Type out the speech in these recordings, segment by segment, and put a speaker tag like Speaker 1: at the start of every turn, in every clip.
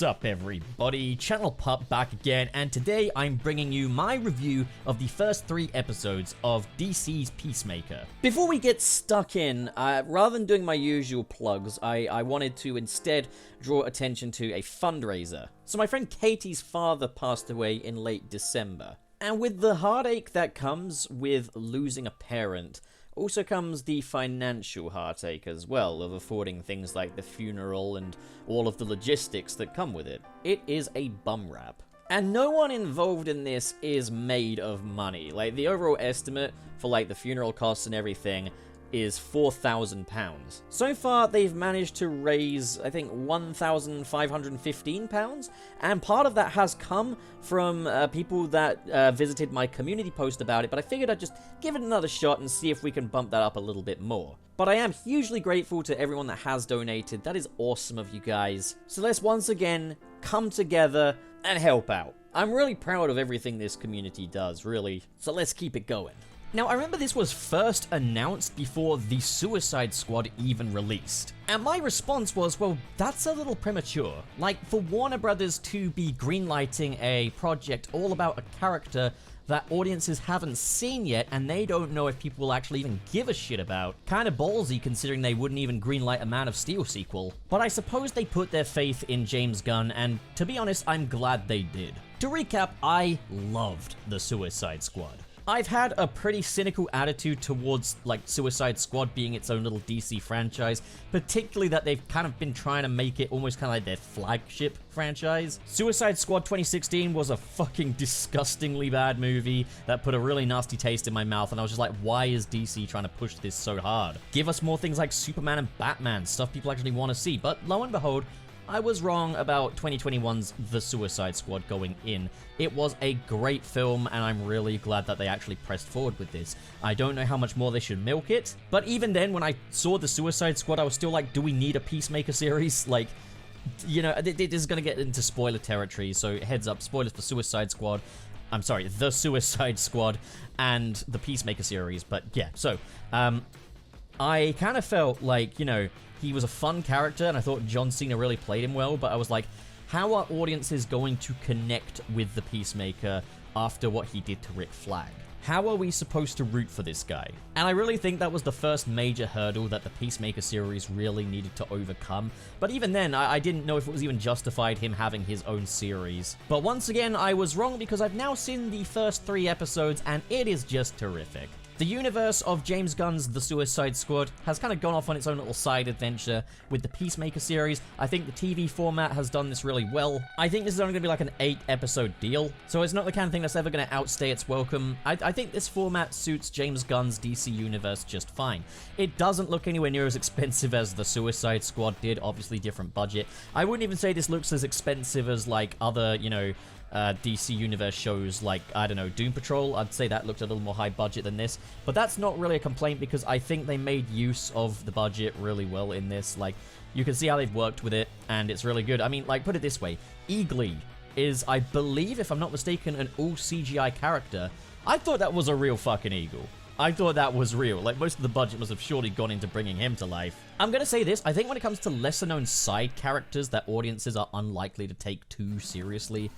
Speaker 1: What's up everybody, Channel Pup back again, and today I'm bringing you my review of the first 3 episodes of DC's Peacemaker. Before we get stuck in, rather than doing my usual plugs, I wanted to instead draw attention to a fundraiser. So my friend Katie's father passed away in late December, and with the heartache that comes with losing a parent, also comes the financial heartache as well of affording things like the funeral and all of the logistics that come with it. It is a bum rap. And no one involved in this is made of money. Like, the overall estimate for like the funeral costs and everything is £4,000. So far, they've managed to raise, I think, £1,515, and part of that has come from people that visited my community post about it, but I figured I'd just give it another shot and see if we can bump that up a little bit more. But I am hugely grateful to everyone that has donated. That is awesome of you guys. So let's once again come together and help out. I'm really proud of everything this community does, really, so let's keep it going. Now, I remember this was first announced before the Suicide Squad even released. And my response was, well, that's a little premature. Like, for Warner Brothers to be greenlighting a project all about a character that audiences haven't seen yet and they don't know if people will actually even give a shit about. Kinda ballsy considering they wouldn't even greenlight a Man of Steel sequel. But I suppose they put their faith in James Gunn, and to be honest, I'm glad they did. To recap, I loved the Suicide Squad. I've had a pretty cynical attitude towards, like, Suicide Squad being its own little DC franchise, particularly that they've kind of been trying to make it almost kind of like their flagship franchise. Suicide Squad 2016 was a fucking disgustingly bad movie that put a really nasty taste in my mouth, and I was just like, why is DC trying to push this so hard? Give us more things like Superman and Batman, stuff people actually want to see. But lo and behold, I was wrong about 2021's The Suicide Squad going in. It was a great film, and I'm really glad that they actually pressed forward with this. I don't know how much more they should milk it, but even then, when I saw The Suicide Squad, I was still like, do we need a Peacemaker series? Like, you know, this is going to get into spoiler territory, so heads up, spoilers for Suicide Squad. I'm sorry, The Suicide Squad and the Peacemaker series, but yeah, so, I kind of felt like, you know, he was a fun character, and I thought John Cena really played him well, but I was like, how are audiences going to connect with the Peacemaker after what he did to Rick Flag? How are we supposed to root for this guy? And I really think that was the first major hurdle that the Peacemaker series really needed to overcome. But even then, I didn't know if it was even justified him having his own series. But once again, I was wrong because I've now seen the first 3 episodes, and it is just terrific. The universe of James Gunn's The Suicide Squad has kind of gone off on its own little side adventure with the Peacemaker series. I think the TV format has done this really well. I think this is only going to be like an 8-episode deal, so it's not the kind of thing that's ever going to outstay its welcome. I think this format suits James Gunn's DC universe just fine. It doesn't look anywhere near as expensive as The Suicide Squad did, obviously different budget. I wouldn't even say this looks as expensive as like other, you know, DC Universe shows like, I don't know, Doom Patrol. I'd say that looked a little more high budget than this, but that's not really a complaint because I think they made use of the budget really well in this. Like, you can see how they've worked with it, and it's really good. I mean, like, put it this way, Agee is, I believe, if I'm not mistaken, an all CGI character. I thought that was a real fucking eagle. I thought that was real. Like, most of the budget must have surely gone into bringing him to life. I'm gonna say this, I think when it comes to lesser-known side characters that audiences are unlikely to take too seriously,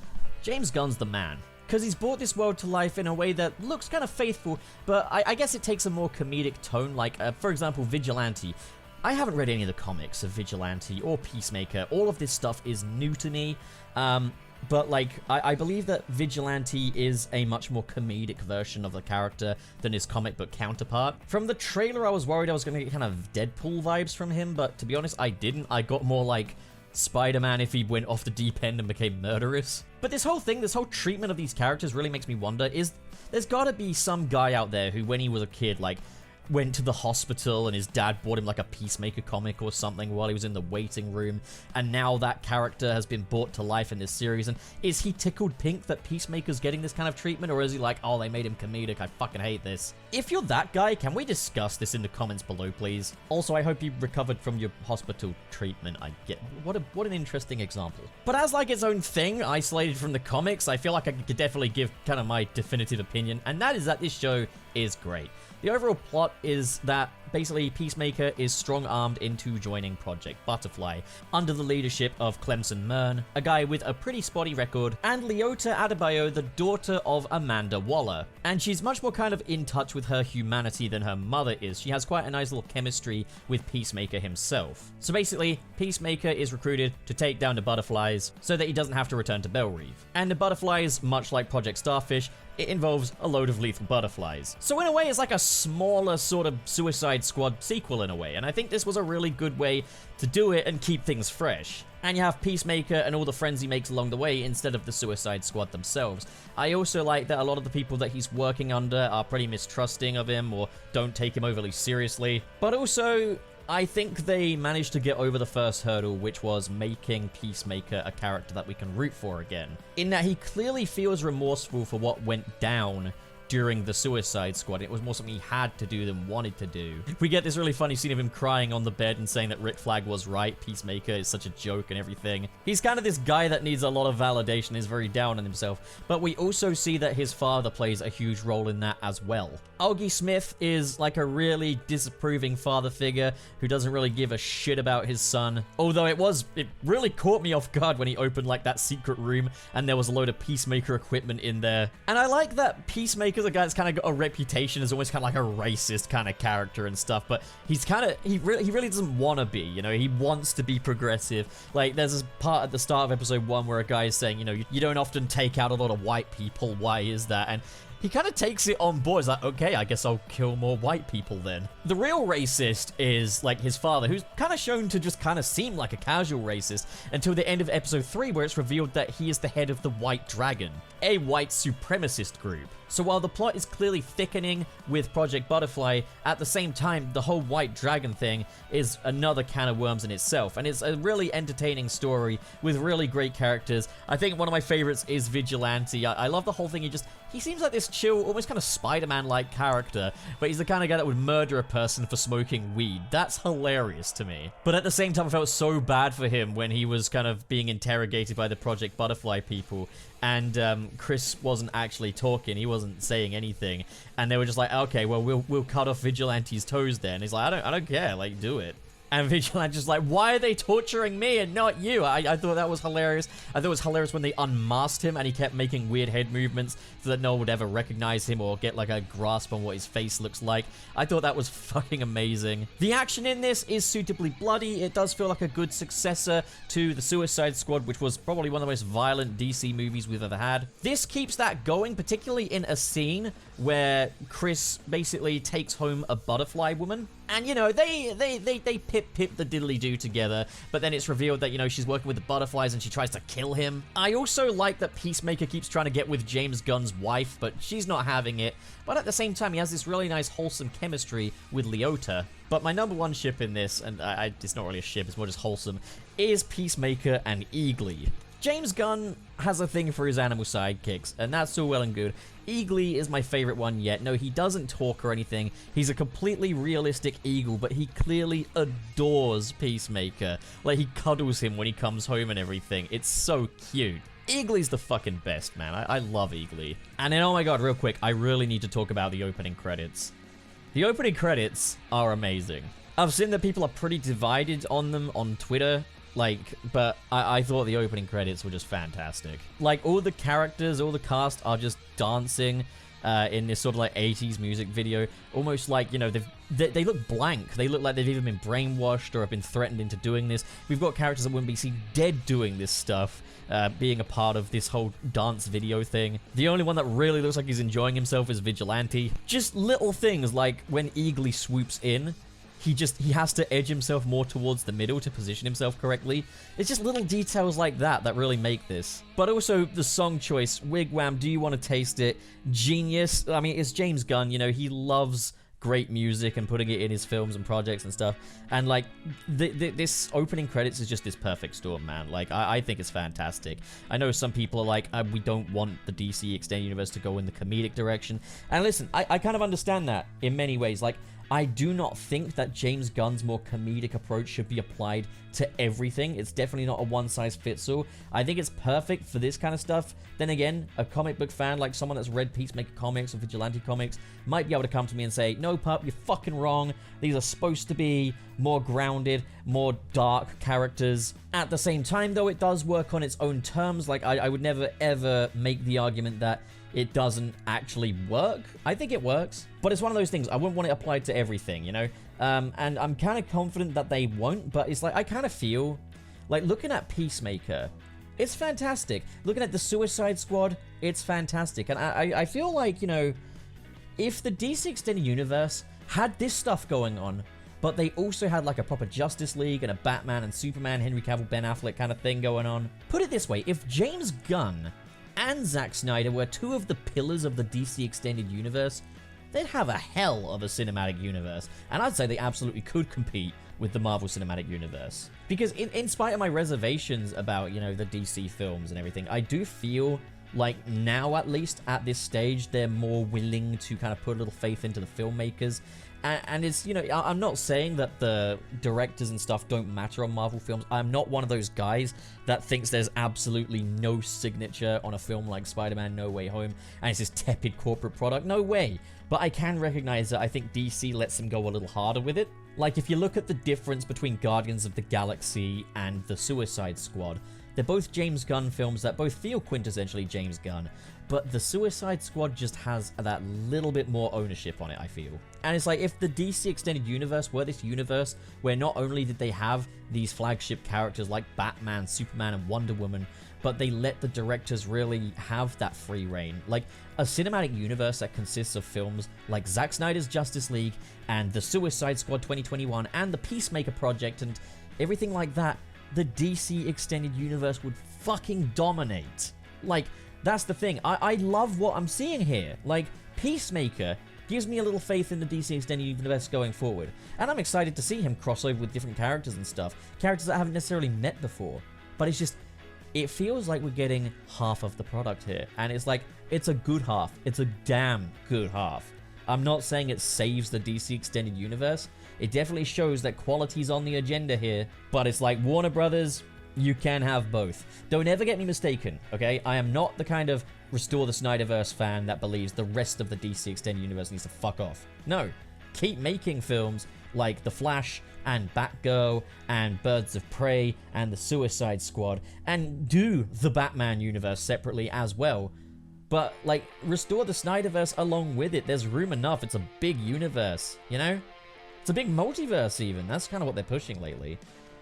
Speaker 1: James Gunn's the man, because he's brought this world to life in a way that looks kind of faithful, but I guess it takes a more comedic tone, like, for example, Vigilante. I haven't read any of the comics of Vigilante or Peacemaker. All of this stuff is new to me, but, like, I believe that Vigilante is a much more comedic version of the character than his comic book counterpart. From the trailer, I was worried I was going to get kind of Deadpool vibes from him, but to be honest, I didn't. I got more like Spider-Man if he went off the deep end and became murderous. But this whole thing, this whole treatment of these characters really makes me wonder, there's gotta be some guy out there who, when he was a kid, like, went to the hospital and his dad bought him like a Peacemaker comic or something while he was in the waiting room, and now that character has been brought to life in this series, and is he tickled pink that Peacemaker's getting this kind of treatment, or is he like, oh, they made him comedic, I fucking hate this? If you're that guy, can we discuss this in the comments below, please? Also, I hope you recovered from your hospital treatment. I get, what an interesting example. But as like its own thing, isolated from the comics, I feel like I could definitely give kind of my definitive opinion, and that is that this show is great. The overall plot is that basically Peacemaker is strong-armed into joining Project Butterfly, under the leadership of Clemson Mern, a guy with a pretty spotty record, and Leota Adebayo, the daughter of Amanda Waller. And she's much more kind of in touch with her humanity than her mother is. She has quite a nice little chemistry with Peacemaker himself. So basically, Peacemaker is recruited to take down the Butterflies so that he doesn't have to return to Belle Reve. And the Butterflies, much like Project Starfish, it involves a load of lethal butterflies. So in a way, it's like a smaller sort of Suicide Squad sequel in a way, and I think this was a really good way to do it and keep things fresh. And you have Peacemaker and all the friends he makes along the way instead of the Suicide Squad themselves. I also like that a lot of the people that he's working under are pretty mistrusting of him or don't take him overly seriously. But also, I think they managed to get over the first hurdle, which was making Peacemaker a character that we can root for again. In that he clearly feels remorseful for what went down during the Suicide Squad. It was more something he had to do than wanted to do. We get this really funny scene of him crying on the bed and saying that Rick Flag was right, Peacemaker is such a joke and everything. He's kind of this guy that needs a lot of validation, is very down on himself, but we also see that his father plays a huge role in that as well. Agee Smith is like a really disapproving father figure who doesn't really give a shit about his son, although it really caught me off guard when he opened like that secret room and there was a load of Peacemaker equipment in there. And I like that Peacemaker's a guy that's kind of got a reputation as almost kind of like a racist kind of character and stuff, but he really doesn't want to be, you know, he wants to be progressive. Like, there's this part at the start of episode 1 where a guy is saying, you know, you don't often take out a lot of white people, why is that? And he kind of takes it on board. He's like, okay, I guess I'll kill more white people then. The real racist is, like, his father, who's kind of shown to just kind of seem like a casual racist until the end of episode 3, where it's revealed that he is the head of the White Dragon, a white supremacist group. So while the plot is clearly thickening with Project Butterfly, at the same time, the whole White Dragon thing is another can of worms in itself. And it's a really entertaining story with really great characters. I think one of my favorites is Vigilante. I love the whole thing. He seems like this chill, almost kind of Spider-Man-like character, but he's the kind of guy that would murder a person for smoking weed. That's hilarious to me. But at the same time, I felt so bad for him when he was kind of being interrogated by the Project Butterfly people, and Chris wasn't actually talking, he wasn't saying anything, and they were just like, okay, well, we'll cut off Vigilante's toes then. He's like, I don't care, like, do it. And Vigilante's just like, why are they torturing me and not you? I thought that was hilarious. I thought it was hilarious when they unmasked him and he kept making weird head movements so that no one would ever recognize him or get like a grasp on what his face looks like. I thought that was fucking amazing. The action in this is suitably bloody. It does feel like a good successor to the Suicide Squad, which was probably one of the most violent DC movies we've ever had. This keeps that going, particularly in a scene where Chris basically takes home a butterfly woman. And, you know, they pip the diddly-do together, but then it's revealed that, you know, she's working with the butterflies and she tries to kill him. I also like that Peacemaker keeps trying to get with James Gunn's wife, but she's not having it. But at the same time, he has this really nice, wholesome chemistry with Leota. But my number one ship in this, and it's not really a ship, it's more just wholesome, is Peacemaker and Agee. James Gunn has a thing for his animal sidekicks, and that's all well and good. Agee is my favorite one yet. No, he doesn't talk or anything. He's a completely realistic eagle, but he clearly adores Peacemaker. Like, he cuddles him when he comes home and everything. It's so cute. Aglee's the fucking best, man. I love Agee. And then, oh my god, real quick, I really need to talk about the opening credits. The opening credits are amazing. I've seen that people are pretty divided on them on Twitter. But I thought the opening credits were just fantastic. Like, all the characters, all the cast are just dancing in this sort of like 80s music video. Almost like, you know, they look blank. They look like they've either been brainwashed or have been threatened into doing this. We've got characters that wouldn't be seen dead doing this stuff, being a part of this whole dance video thing. The only one that really looks like he's enjoying himself is Vigilante. Just little things like when Agee swoops in, he has to edge himself more towards the middle to position himself correctly. It's just little details like that really make this. But also the song choice, Wigwam, Do You Want to Taste It? Genius. I mean, it's James Gunn, you know, he loves great music and putting it in his films and projects and stuff. And like, this opening credits is just this perfect storm, man. Like, I think it's fantastic. I know some people are like, we don't want the DC Extended Universe to go in the comedic direction. And listen, I kind of understand that in many ways. Like, I do not think that James Gunn's more comedic approach should be applied to everything. It's definitely not a one-size-fits-all. I think it's perfect for this kind of stuff. Then again, a comic book fan, like someone that's read Peacemaker comics or Vigilante comics, might be able to come to me and say, no, pup, you're fucking wrong. These are supposed to be more grounded, more dark characters. At the same time, though, it does work on its own terms. Like, I would never, ever make the argument that it doesn't actually work. I think it works, but it's one of those things. I wouldn't want it applied to everything, you know? And I'm kind of confident that they won't, but it's like, I kind of feel like looking at Peacemaker, it's fantastic. Looking at the Suicide Squad, it's fantastic. And I feel like, you know, if the DC Extended Universe had this stuff going on, but they also had like a proper Justice League and a Batman and Superman, Henry Cavill, Ben Affleck kind of thing going on. Put it this way, if James Gunn and Zack Snyder were two of the pillars of the DC Extended Universe, they'd have a hell of a cinematic universe. And I'd say they absolutely could compete with the Marvel Cinematic Universe. Because in spite of my reservations about, you know, the DC films and everything, I do feel like now, at least at this stage, they're more willing to kind of put a little faith into the filmmakers. And it's, you know, I'm not saying that the directors and stuff don't matter on Marvel films. I'm not one of those guys that thinks there's absolutely no signature on a film like Spider-Man No Way Home, and it's this tepid corporate product. No way. But I can recognize that I think DC lets them go a little harder with it. Like, if you look at the difference between Guardians of the Galaxy and the Suicide Squad, they're both James Gunn films that both feel quintessentially James Gunn, but the Suicide Squad just has that little bit more ownership on it, I feel. And it's like, if the DC Extended Universe were this universe where not only did they have these flagship characters like Batman, Superman, and Wonder Woman, but they let the directors really have that free reign. Like, a cinematic universe that consists of films like Zack Snyder's Justice League and the Suicide Squad 2021 and the Peacemaker project and everything like that, the DC Extended Universe would fucking dominate. Like, that's the thing. I love what I'm seeing here. Like, Peacemaker gives me a little faith in the DC Extended Universe going forward. And I'm excited to see him cross over with different characters and stuff. Characters that I haven't necessarily met before. But it's just, it feels like we're getting half of the product here. And it's like, it's a good half. It's a damn good half. I'm not saying it saves the DC Extended Universe. It definitely shows that quality's on the agenda here. But it's like, Warner Brothers, you can have both. Don't ever get me mistaken, okay? I am not the kind of Restore the Snyderverse fan that believes the rest of the DC Extended Universe needs to fuck off. No. Keep making films like The Flash and Batgirl and Birds of Prey and the Suicide Squad, and do the Batman universe separately as well. But, like, restore the Snyderverse along with it. There's room enough. It's a big universe, you know? It's a big multiverse, even. That's kind of what they're pushing lately.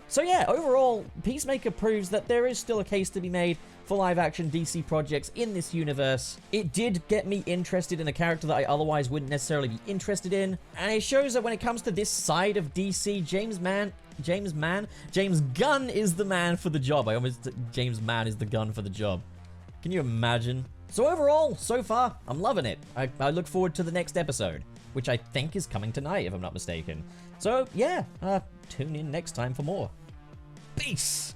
Speaker 1: So yeah, overall, Peacemaker proves that there is still a case to be made for live-action DC projects in this universe. It did get me interested in a character that I otherwise wouldn't necessarily be interested in, and it shows that when it comes to this side of DC, James Gunn is the man for the job. James Mann is the gun for the job. Can you imagine? So overall, so far, I'm loving it. I look forward to the next episode, which I think is coming tonight, if I'm not mistaken. So yeah, tune in next time for more. Peace!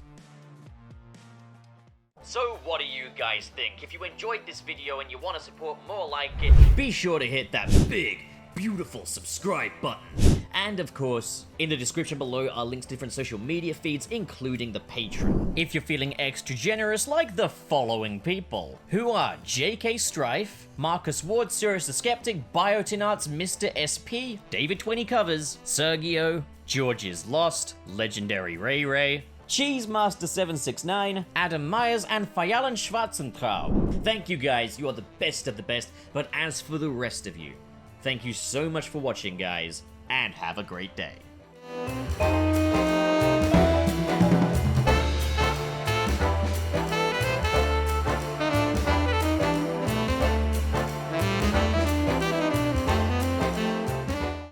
Speaker 1: So what do you guys think? If you enjoyed this video and you want to support more like it, be sure to hit that big, beautiful subscribe button. And of course, in the description below are links to different social media feeds, including the Patreon. If you're feeling extra generous, like the following people, who are JK Strife, Marcus Ward, Sirius the Skeptic, Biotinarts, Mr. SP, David 20 Covers, Sergio, George is Lost, Legendary Ray Ray, Cheesemaster769, Adam Myers, and Fayalan Schwarzentrau. Thank you guys, you are the best of the best, but as for the rest of you, thank you so much for watching, guys, and have a great day.